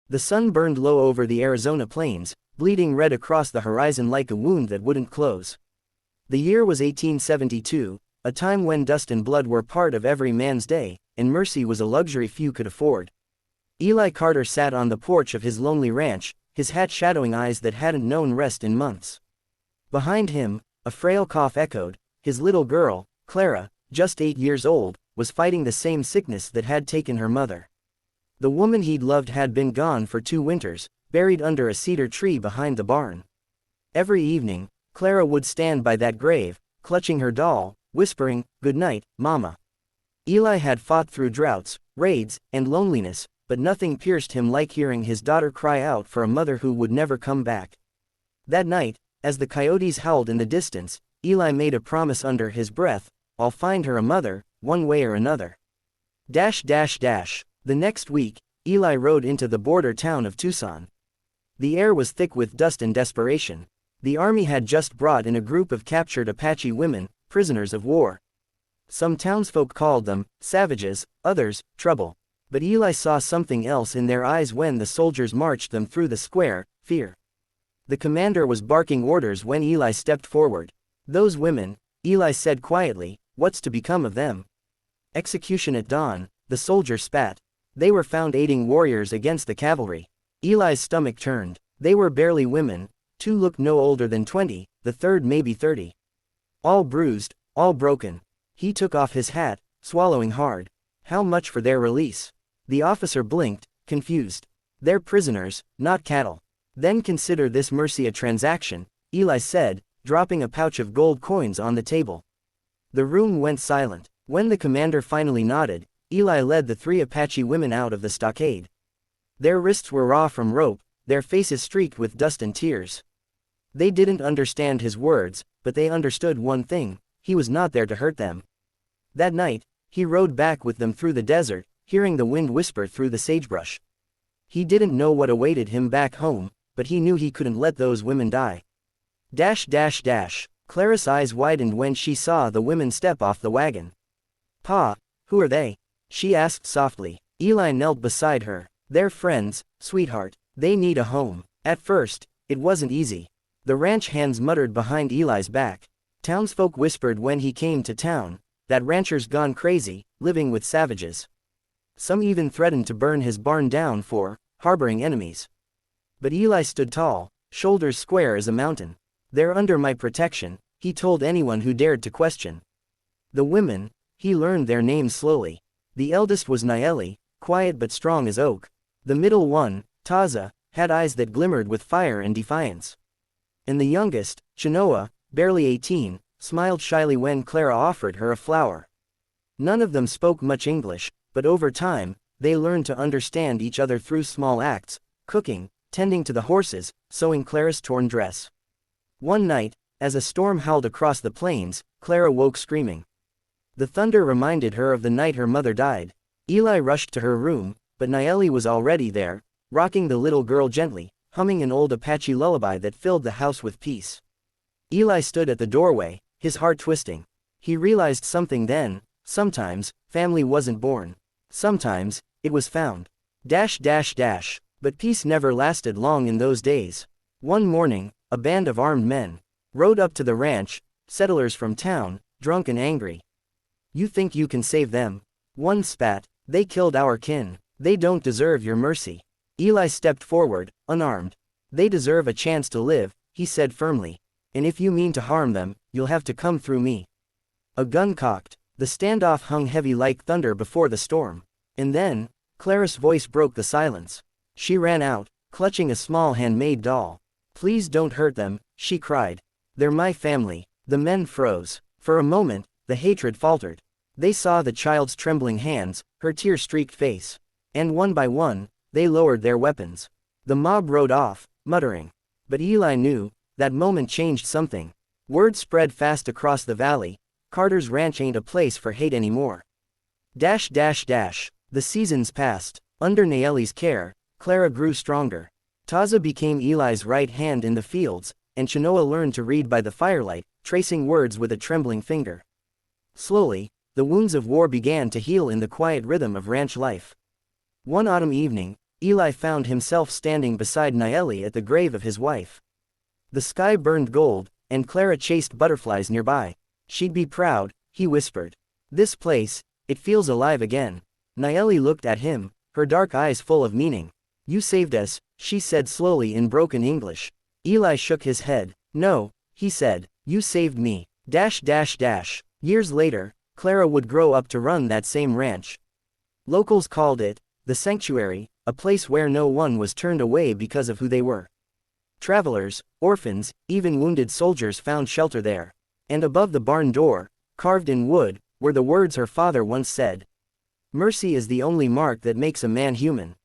The sun burned low over the Arizona plains, bleeding red across the horizon like a wound that wouldn't close. The year was 1872, a time when dust and blood were part of every man's day, and mercy was a luxury few could afford. Eli Carter sat on the porch of his lonely ranch, his hat shadowing eyes that hadn't known rest in months. Behind him, a frail cough echoed. His little girl, Clara, just 8 years old, was fighting the same sickness that had taken her mother. The woman he'd loved had been gone for 2 winters, buried under a cedar tree behind the barn. Every evening, Clara would stand by that grave, clutching her doll, whispering, "Good night, Mama." Eli had fought through droughts, raids, and loneliness, but nothing pierced him like hearing his daughter cry out for a mother who would never come back. That night, as the coyotes howled in the distance, Eli made a promise under his breath, "I'll find her a mother, one way or another." The next week, Eli rode into the border town of Tucson. The air was thick with dust and desperation. The army had just brought in a group of captured Apache women, prisoners of war. Some townsfolk called them savages, others, trouble. But Eli saw something else in their eyes when the soldiers marched them through the square: fear. The commander was barking orders when Eli stepped forward. "Those women," Eli said quietly, "what's to become of them?" "Execution at dawn," the soldier spat. They were found aiding warriors against the cavalry. Eli's stomach turned. They were barely women. 2 looked no older than 20, the third maybe 30. All bruised, all broken. He took off his hat, swallowing hard. How much for their release? The officer blinked, confused. "They're prisoners, not cattle." "Then consider this mercy a transaction," Eli said, dropping a pouch of gold coins on the table. The room went silent. When the commander finally nodded, Eli led the 3 Apache women out of the stockade. Their wrists were raw from rope, their faces streaked with dust and tears. They didn't understand his words, but they understood one thing: he was not there to hurt them. That night, he rode back with them through the desert, hearing the wind whisper through the sagebrush. He didn't know what awaited him back home, but he knew he couldn't let those women die. Clara's eyes widened when she saw the women step off the wagon. "Pa, who are they?" she asked softly. Eli knelt beside her. "They're friends, sweetheart. They need a home." At first, it wasn't easy. The ranch hands muttered behind Eli's back. Townsfolk whispered when he came to town, "That rancher's gone crazy, living with savages." Some even threatened to burn his barn down for harboring enemies. But Eli stood tall, shoulders square as a mountain. "They're under my protection," he told anyone who dared to question. The women, he learned their names slowly. The eldest was Nayeli, quiet but strong as oak. The middle one, Taza, had eyes that glimmered with fire and defiance. And the youngest, Chenoa, barely 18, smiled shyly when Clara offered her a flower. None of them spoke much English, but over time, they learned to understand each other through small acts: cooking, tending to the horses, sewing Clara's torn dress. One night, as a storm howled across the plains, Clara woke screaming. The thunder reminded her of the night her mother died. Eli rushed to her room, but Nayeli was already there, rocking the little girl gently, humming an old Apache lullaby that filled the house with peace. Eli stood at the doorway, his heart twisting. He realized something then: sometimes, family wasn't born. Sometimes, it was found. But peace never lasted long in those days. One morning, a band of armed men rode up to the ranch, settlers from town, drunk and angry. "You think you can save them?" one spat. "They killed our kin. They don't deserve your mercy." Eli stepped forward, unarmed. "They deserve a chance to live," he said firmly. "And if you mean to harm them, you'll have to come through me." A gun cocked. The standoff hung heavy like thunder before the storm. And then, Clara's voice broke the silence. She ran out, clutching a small handmade doll. "Please don't hurt them," she cried. "They're my family." The men froze. For a moment, the hatred faltered. They saw the child's trembling hands, her tear-streaked face. And one by one, they lowered their weapons. The mob rode off, muttering. But Eli knew, that moment changed something. Word spread fast across the valley: Carter's ranch ain't a place for hate anymore. The seasons passed. Under Nayeli's care, Clara grew stronger. Taza became Eli's right hand in the fields, and Chenoa learned to read by the firelight, tracing words with a trembling finger. Slowly, the wounds of war began to heal in the quiet rhythm of ranch life. One autumn evening, Eli found himself standing beside Nayeli at the grave of his wife. The sky burned gold, and Clara chased butterflies nearby. She'd be proud, he whispered. This place, it feels alive again. Nayeli looked at him, her dark eyes full of meaning. You saved us, she said slowly in broken English. Eli shook his head. No, he said, you saved me. Years later, Clara would grow up to run that same ranch. Locals called it the sanctuary, a place where no one was turned away because of who they were. Travelers, orphans, even wounded soldiers found shelter there. And above the barn door, carved in wood, were the words her father once said. Mercy is the only mark that makes a man human.